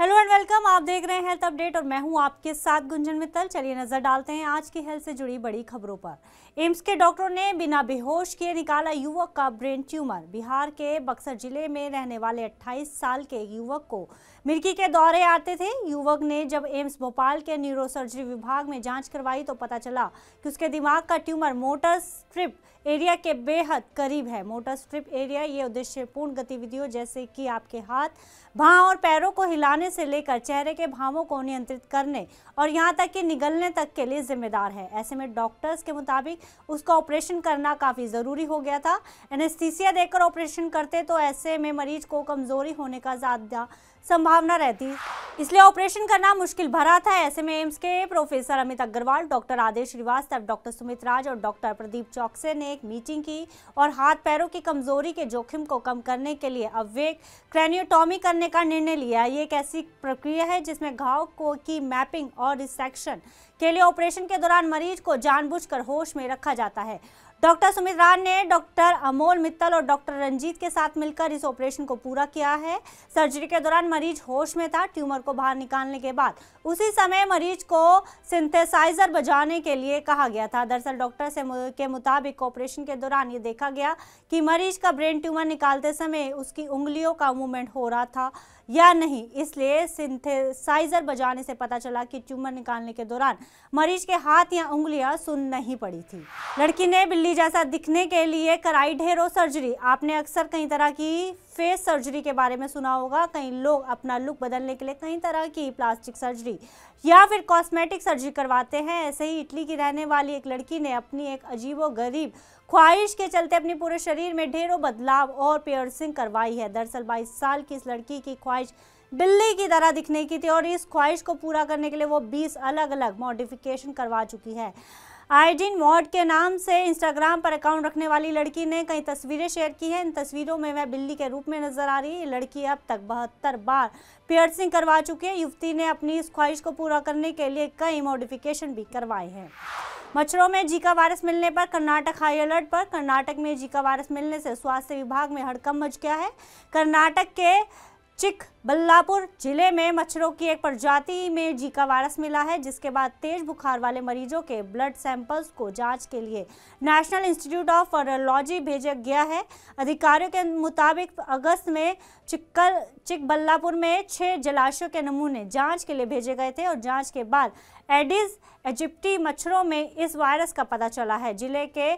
Hello and welcome. आप देख रहे हैं हेल्थ अपडेट और मैं हूं आपके साथ गुंजन मित्तल। चलिए नजर डालते हैं आज की हेल्थ से जुड़ी बड़ी खबरों पर। एम्स के डॉक्टरों ने बिना बेहोश किए निकाला युवक का ब्रेन ट्यूमर। बिहार के बक्सर जिले में रहने वाले 28 साल के युवक को मिर्गी के दौरे आते थे। युवक ने जब एम्स भोपाल के न्यूरोसर्जरी विभाग में जांच करवाई तो पता चला कि उसके दिमाग का ट्यूमर मोटर स्ट्रिप एरिया के बेहद करीब है। मोटर स्ट्रिप एरिया ये उद्देश्यपूर्ण गतिविधियों जैसे कि आपके हाथ, बाहों और पैरों को हिलाने से लेकर चेहरे के भावों को नियंत्रित करने और यहाँ तक कि निगलने तक के लिए जिम्मेदार है। ऐसे में डॉक्टर्स के मुताबिक उसका ऑपरेशन करना काफ़ी ज़रूरी हो गया था। एनेस्थीसिया देकर ऑपरेशन करते तो ऐसे में मरीज को कमज़ोरी होने का ज़्यादा संभावना रहती, इसलिए ऑपरेशन करना मुश्किल भरा था। ऐसे में एम्स के प्रोफेसर अमित अग्रवाल, डॉक्टर आदेश श्रीवास्तव, डॉक्टर सुमित राज और डॉक्टर प्रदीप चौकसे ने एक मीटिंग की और हाथ पैरों की कमजोरी के जोखिम को कम करने के लिए अवयव क्रैनियोटॉमी करने का निर्णय लिया। ये एक ऐसी प्रक्रिया है जिसमें घाव की मैपिंग और रिसेक्शन के लिए ऑपरेशन के दौरान मरीज को जानबूझकर होश में रखा जाता है। डॉक्टर सुमित राज ने डॉक्टर अमोल मित्तल और डॉक्टर रंजीत के साथ मिलकर इस ऑपरेशन को पूरा किया है। सर्जरी के दौरान मरीज होश में था। ट्यूमर को बाहर निकालने के बाद उसी समय मरीज को सिंथेसाइजर बजाने के लिए कहा गया था। दरअसल डॉक्टर के मुताबिक ऑपरेशन के दौरान ये देखा गया कि मरीज का ब्रेन ट्यूमर निकालते समय उसकी उंगलियों का मूवमेंट हो रहा था या नहीं, इसलिए सिंथेसाइजर बजाने से पता चला कि ट्यूमर निकालने के दौरान मरीज के हाथ या उंगलियां सुन नहीं पड़ी थी। लड़की ने बिल्ली जैसा दिखने के लिए कराई ढेरों सर्जरी। आपने अक्सर कई तरह की फेस सर्जरी के बारे में सुना होगा। कई लोग अपना लुक बदलने के लिए कई तरह की प्लास्टिक सर्जरी या फिर कॉस्मेटिक सर्जरी करवाते हैं। ऐसे ही इटली की रहने वाली एक लड़की ने अपनी एक अजीबोगरीब ख्वाहिश के चलते अपने पूरे शरीर में ढेरों बदलाव और पियर्सिंग करवाई है। दरअसल 22 साल की इस लड़की की ख्वाहिश बिल्ली की तरह दिखने की थी और इस ख्वाहिश को पूरा करने के लिए वो 20 अलग अलग मॉडिफिकेशन करवा चुकी है। आइडिन मॉड के नाम से इंस्टाग्राम पर अकाउंट रखने वाली लड़की ने कई तस्वीरें शेयर की हैं। इन तस्वीरों में वह बिल्ली के रूप में नजर आ रही है। लड़की अब तक 72 बार पियर्सिंग करवा चुकी है। युवती ने अपनी इस ख्वाहिश को पूरा करने के लिए कई मॉडिफिकेशन भी करवाए हैं। मच्छरों में जीका वायरस मिलने पर कर्नाटक हाई अलर्ट पर। कर्नाटक में जीका वायरस मिलने से स्वास्थ्य विभाग में हड़कंप मच गया है। कर्नाटक के चिकबल्लापुर जिले में मच्छरों की एक प्रजाति में जीका वायरस मिला है, जिसके बाद तेज बुखार वाले मरीजों के ब्लड सैंपल्स को जांच के लिए नेशनल इंस्टीट्यूट ऑफ वायरोलॉजी भेजा गया है। अधिकारियों के मुताबिक अगस्त में चिकबल्लापुर में 6 जलाशयों के नमूने जांच के लिए भेजे गए थे और जांच के बाद एडिस इजिप्टी मच्छरों में इस वायरस का पता चला है। जिले के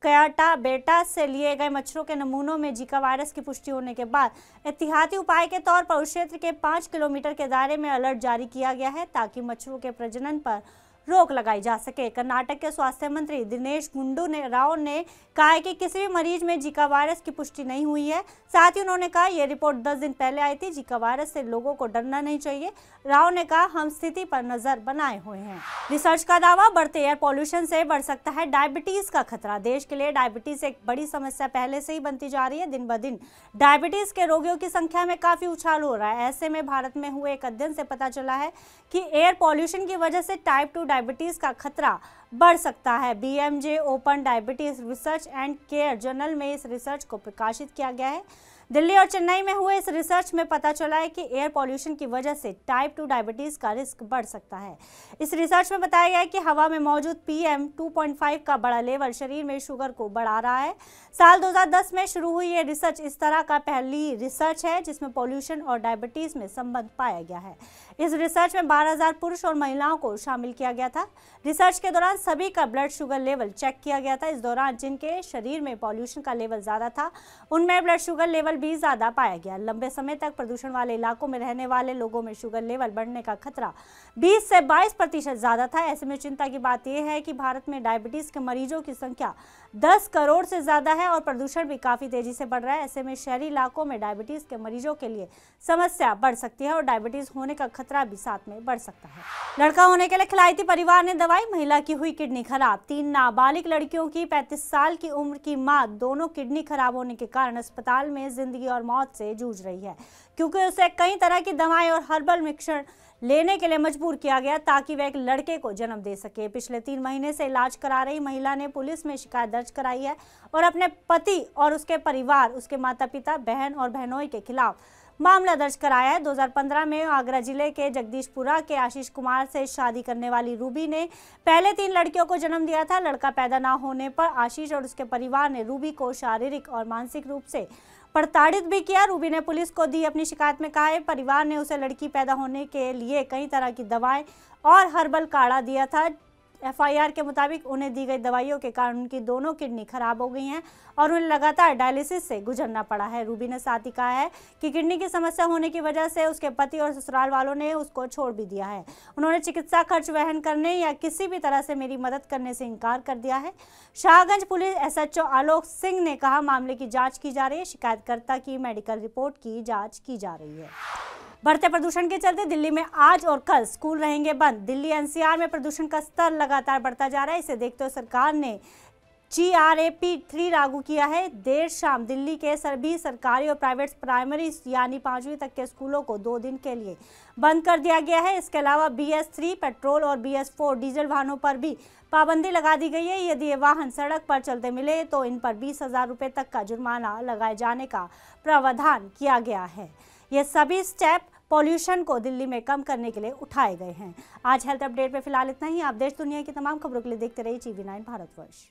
कयाटा बेटा से लिए गए मच्छरों के नमूनों में जीका वायरस की पुष्टि होने के बाद एहतियाती उपाय के तौर पर उस क्षेत्र के 5 किलोमीटर के दायरे में अलर्ट जारी किया गया है ताकि मच्छरों के प्रजनन पर रोक लगाई जा सके। कर्नाटक के स्वास्थ्य मंत्री दिनेश गुंडू राव ने कहा है कि किसी भी मरीज में जीका वायरस की पुष्टि नहीं हुई है। साथ ही उन्होंने कहा यह रिपोर्ट 10 दिन पहले आई थी। जीका वायरस से लोगों को डरना नहीं चाहिए। राव ने कहा हम स्थिति पर नजर बनाए हुए हैं। रिसर्च का दावा, बढ़ते एयर पॉल्यूशन से बढ़ सकता है डायबिटीज का खतरा। देश के लिए डायबिटीज एक बड़ी समस्या पहले से ही बनती जा रही है। दिन ब दिन डायबिटीज के रोगियों की संख्या में काफी उछाल हो रहा है। ऐसे में भारत में हुए एक अध्ययन से पता चला है कि एयर पॉल्यूशन की वजह से टाइप 2 डायबिटीज का खतरा बढ़ सकता है। BMJ open diabetes research and care journal में इस रिसर्च को प्रकाशित किया गया है। दिल्ली और चेन्नई में हुए इस रिसर्च में पता चला है कि एयर पॉल्यूशन की वजह से टाइप 2 डायबिटीज का रिस्क बढ़ सकता है। इस रिसर्च में बताया गया है कि हवा में मौजूद PM 2.5 का बड़ा लेवल शरीर में शुगर को बढ़ा रहा है। साल 2010 में शुरू हुई ये रिसर्च इस तरह का पहली रिसर्च है जिसमें पॉल्यूशन और डायबिटीज में संबंध पाया गया है। इस रिसर्च में 12,000 पुरुष और महिलाओं को शामिल किया गया था। रिसर्च के दौरान सभी का ब्लड शुगर लेवल चेक किया गया था। इस दौरान जिनके शरीर में पॉल्यूशन का लेवल ज्यादा था उनमें ब्लड शुगर लेवल भी ज्यादा पाया गया। लंबे समय तक प्रदूषण वाले इलाकों में रहने वाले लोगों में शुगर लेवल बढ़ने का खतरा 20 से 22% ज्यादा था। ऐसे में चिंता की बात यह है कि भारत में डायबिटीज के मरीजों की संख्या 10 करोड़ से ज्यादा है और प्रदूषण भी काफी तेजी से बढ़ रहा है। ऐसे में शहरी इलाकों में डायबिटीज के मरीजों के लिए समस्या बढ़ सकती है और डायबिटीज होने का खतरा भी साथ में बढ़ सकता है। लड़का होने के लिए खिलाई थी परिवार ने दवाई, महिला की हुई किडनी खराब। 3 नाबालिग लड़कियों की 35 साल की उम्र की मां दोनों किडनी खराब होने के कारण अस्पताल में जिंदगी और मौत से जूझ रही है, क्योंकि उसे कई तरह की दवाएं और हर्बल मिक्सचर लेने के लिए मजबूर किया गया ताकि वह एक लड़के को जन्म दे सके। पिछले 3 महीने से इलाज करा रही महिला ने पुलिस में शिकायत दर्ज कराई है और अपने पति और उसके परिवार, उसके माता पिता, बहन और बहनोई के खिलाफ मामला दर्ज कराया है। 2015 में आगरा जिले के जगदीशपुरा के आशीष कुमार से शादी करने वाली रूबी ने पहले 3 लड़कियों को जन्म दिया था। लड़का पैदा न होने पर आशीष और उसके परिवार ने रूबी को शारीरिक और मानसिक रूप से प्रताड़ित भी किया। रूबी ने पुलिस को दी अपनी शिकायत में कहा है परिवार ने उसे लड़की पैदा होने के लिए कई तरह की दवाएं और हर्बल काढ़ा दिया था। एफआईआर के मुताबिक उन्हें दी गई दवाइयों के कारण उनकी दोनों किडनी खराब हो गई हैं और उन्हें लगातार डायलिसिस से गुजरना पड़ा है। रूबी ने साथ ही कहा है कि किडनी की समस्या होने की वजह से उसके पति और ससुराल वालों ने उसको छोड़ भी दिया है। उन्होंने चिकित्सा खर्च वहन करने या किसी भी तरह से मेरी मदद करने से इनकार कर दिया है। शाहगंज पुलिस एसएचओ आलोक सिंह ने कहा मामले की जाँच की जा रही है। शिकायतकर्ता की मेडिकल रिपोर्ट की जाँच की जा रही है। बढ़ते प्रदूषण के चलते दिल्ली में आज और कल स्कूल रहेंगे बंद। दिल्ली एनसीआर में प्रदूषण का स्तर लगातार बढ़ता जा रहा है। इसे देखते हुए सरकार ने GRAP3 लागू किया है। देर शाम दिल्ली के सभी सरकारी और प्राइवेट प्राइमरी यानी 5वीं तक के स्कूलों को 2 दिन के लिए बंद कर दिया गया है। इसके अलावा BS3 पेट्रोल और BS4 डीजल वाहनों पर भी पाबंदी लगा दी गई है। यदि ये वाहन सड़क पर चलते मिले तो इन पर 20,000 रुपये तक का जुर्माना लगाए जाने का प्रावधान किया गया है। ये सभी स्टेप पॉल्यूशन को दिल्ली में कम करने के लिए उठाए गए हैं। आज हेल्थ अपडेट में फिलहाल इतना ही। आप देश दुनिया की तमाम खबरों के लिए देखते रहिए TV9 भारतवर्ष।